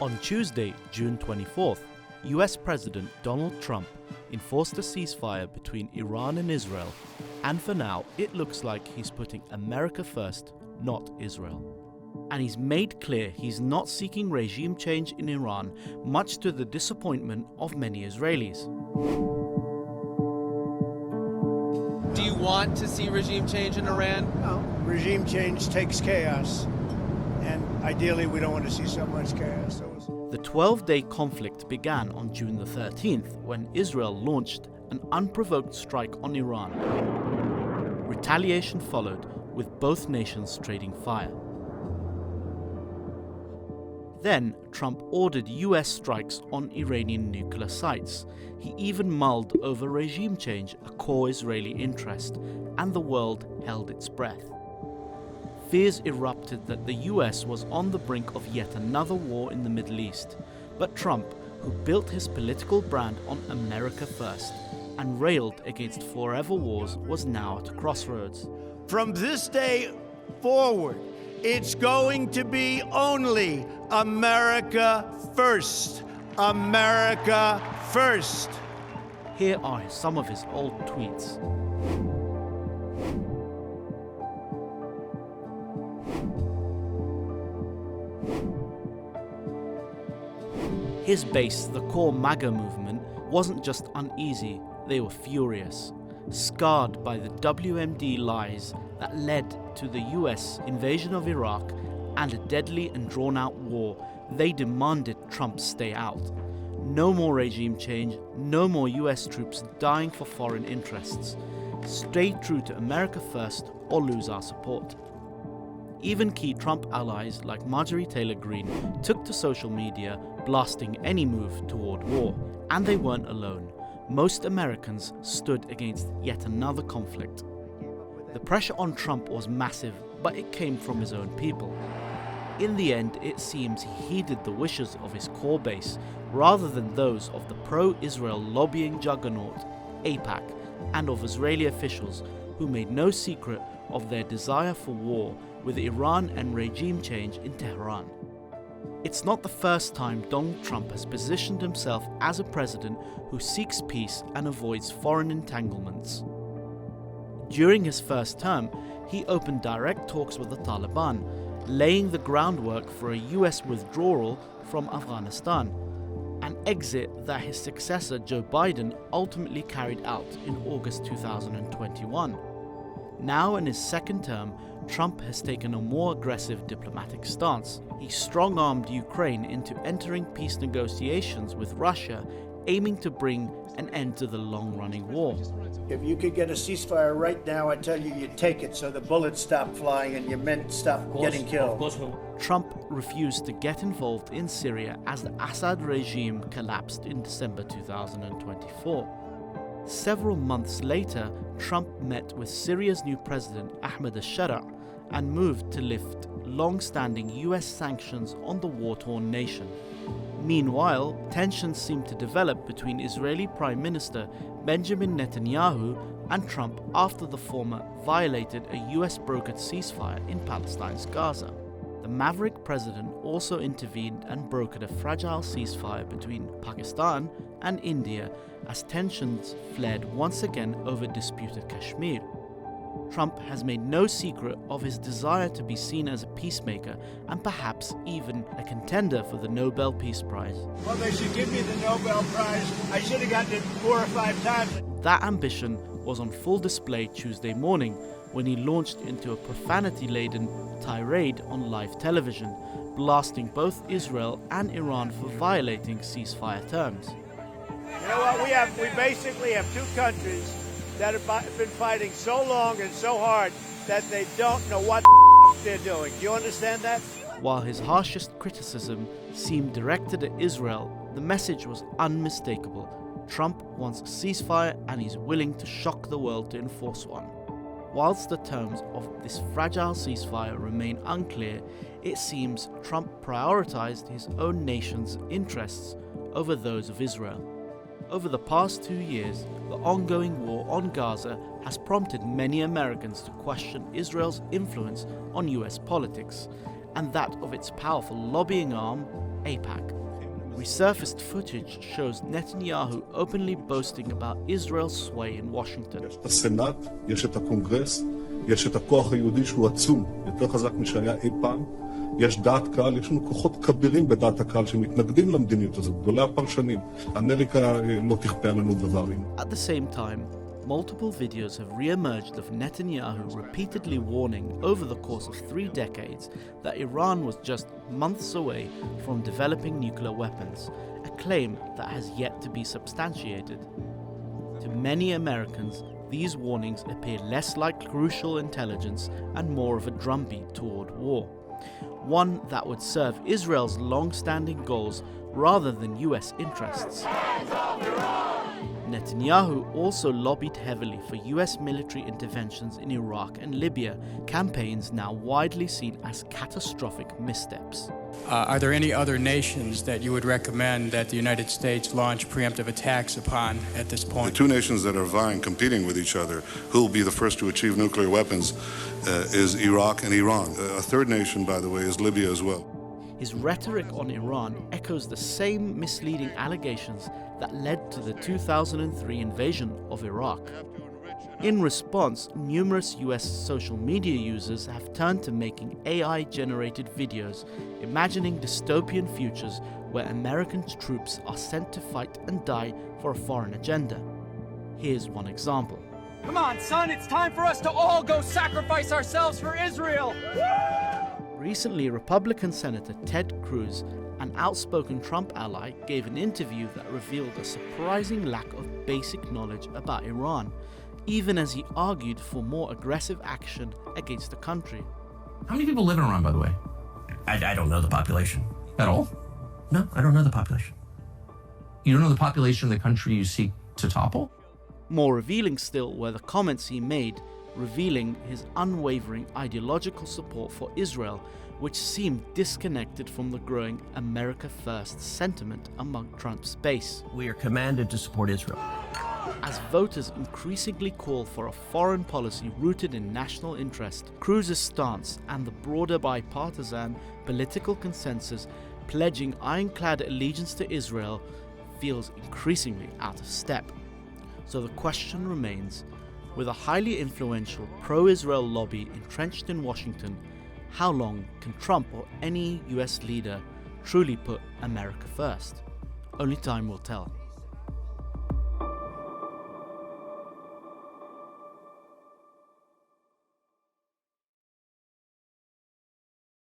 On Tuesday, June 24th, US President Donald Trump enforced a ceasefire between Iran and Israel, and for now it looks like he's putting America first, not Israel. And he's made clear he's not seeking regime change in Iran, much to the disappointment of many Israelis. Do you want to see regime change in Iran? No. Regime change takes chaos, and ideally we don't want to see so much chaos. The 12-day conflict began on June the 13th when Israel launched an unprovoked strike on Iran. Retaliation followed, with both nations trading fire. Then, Trump ordered US strikes on Iranian nuclear sites. He even mulled over regime change, a core Israeli interest, and the world held its breath. Fears erupted that the US was on the brink of yet another war in the Middle East, but Trump, who built his political brand on America first and railed against forever wars, was now at a crossroads. From this day forward, it's going to be only America first. America first. Here are some of his old tweets. His base, the core MAGA movement, wasn't just uneasy, they were furious. Scarred by the WMD lies that led to the US invasion of Iraq and a deadly and drawn-out war, they demanded Trump stay out. No more regime change, no more US troops dying for foreign interests. Stay true to America first or lose our support. Even key Trump allies like Marjorie Taylor Greene took to social media, blasting any move toward war. And they weren't alone. Most Americans stood against yet another conflict. The pressure on Trump was massive, but it came from his own people. In the end, it seems he heeded the wishes of his core base rather than those of the pro-Israel lobbying juggernaut, AIPAC, and of Israeli officials who made no secret of their desire for war with Iran and regime change in Tehran. It's not the first time Donald Trump has positioned himself as a president who seeks peace and avoids foreign entanglements. During his first term, he opened direct talks with the Taliban, laying the groundwork for a US withdrawal from Afghanistan, an exit that his successor Joe Biden ultimately carried out in August 2021. Now in his second term, Trump has taken a more aggressive diplomatic stance. He strong-armed Ukraine into entering peace negotiations with Russia, aiming to bring an end to the long-running war. If you could get a ceasefire right now, I tell you, you'd take it so the bullets stop flying and your men stop getting killed. Trump refused to get involved in Syria as the Assad regime collapsed in December 2024. Several months later, Trump met with Syria's new president Ahmed al-Shara and moved to lift long-standing US sanctions on the war-torn nation. Meanwhile, tensions seemed to develop between Israeli Prime Minister Benjamin Netanyahu and Trump after the former violated a US-brokered ceasefire in Palestine's Gaza. The maverick president also intervened and brokered a fragile ceasefire between Pakistan and India as tensions flared once again over disputed Kashmir. Trump has made no secret of his desire to be seen as a peacemaker and perhaps even a contender for the Nobel Peace Prize. Well, they should give me the Nobel Prize. I should have gotten it 4 or 5 times. That ambition was on full display Tuesday morning when he launched into a profanity-laden tirade on live television, blasting both Israel and Iran for violating ceasefire terms. You know what? We basically have two countries that have been fighting so long and so hard that they don't know what they're doing. Do you understand that? While his harshest criticism seemed directed at Israel, the message was unmistakable. Trump wants a ceasefire and he's willing to shock the world to enforce one. Whilst the terms of this fragile ceasefire remain unclear, it seems Trump prioritized his own nation's interests over those of Israel. Over the past 2 years, the ongoing war on Gaza has prompted many Americans to question Israel's influence on US politics and that of its powerful lobbying arm, AIPAC. Resurfaced footage shows Netanyahu openly boasting about Israel's sway in Washington. יש את הסנאט, יש את הקונגרס, יש את הכוח היהודי שהוא עצום, יותר חזק משהיה אי פעם. יש דעת קהל, יש לנו כוחות כבירים בדעת הקהל שמתנגדים למדיניות הזאת, גדולי הפרשנים. אמריקה לא תכפה עלינו דברים. At the same time, multiple videos have re-emerged of Netanyahu repeatedly warning over the course of 3 decades that Iran was just months away from developing nuclear weapons, a claim that has yet to be substantiated. To many Americans, these warnings appear less like crucial intelligence and more of a drumbeat toward war, one that would serve Israel's long-standing goals rather than US interests. Netanyahu also lobbied heavily for US military interventions in Iraq and Libya, campaigns now widely seen as catastrophic missteps. Are there any other nations that you would recommend that the United States launch preemptive attacks upon at this point? The two nations that are vying, competing with each other, who will be the first to achieve nuclear weapons, is Iraq and Iran. A third nation, by the way, is Libya as well. His rhetoric on Iran echoes the same misleading allegations that led to the 2003 invasion of Iraq. In response, numerous US social media users have turned to making AI-generated videos imagining dystopian futures where American troops are sent to fight and die for a foreign agenda. Here's one example. Come on, son, it's time for us to all go sacrifice ourselves for Israel! Recently, Republican Senator Ted Cruz, an outspoken Trump ally, gave an interview that revealed a surprising lack of basic knowledge about Iran, even as he argued for more aggressive action against the country. How many people live in Iran, by the way? I don't know the population. At all? No, I don't know the population. You don't know the population of the country you seek to topple? More revealing still were the comments he made, revealing his unwavering ideological support for Israel, which seemed disconnected from the growing America First sentiment among Trump's base. We are commanded to support Israel. As voters increasingly call for a foreign policy rooted in national interest, Cruz's stance and the broader bipartisan political consensus pledging ironclad allegiance to Israel feels increasingly out of step. So the question remains, with a highly influential pro-Israel lobby entrenched in Washington, how long can Trump or any US leader truly put America first? Only time will tell.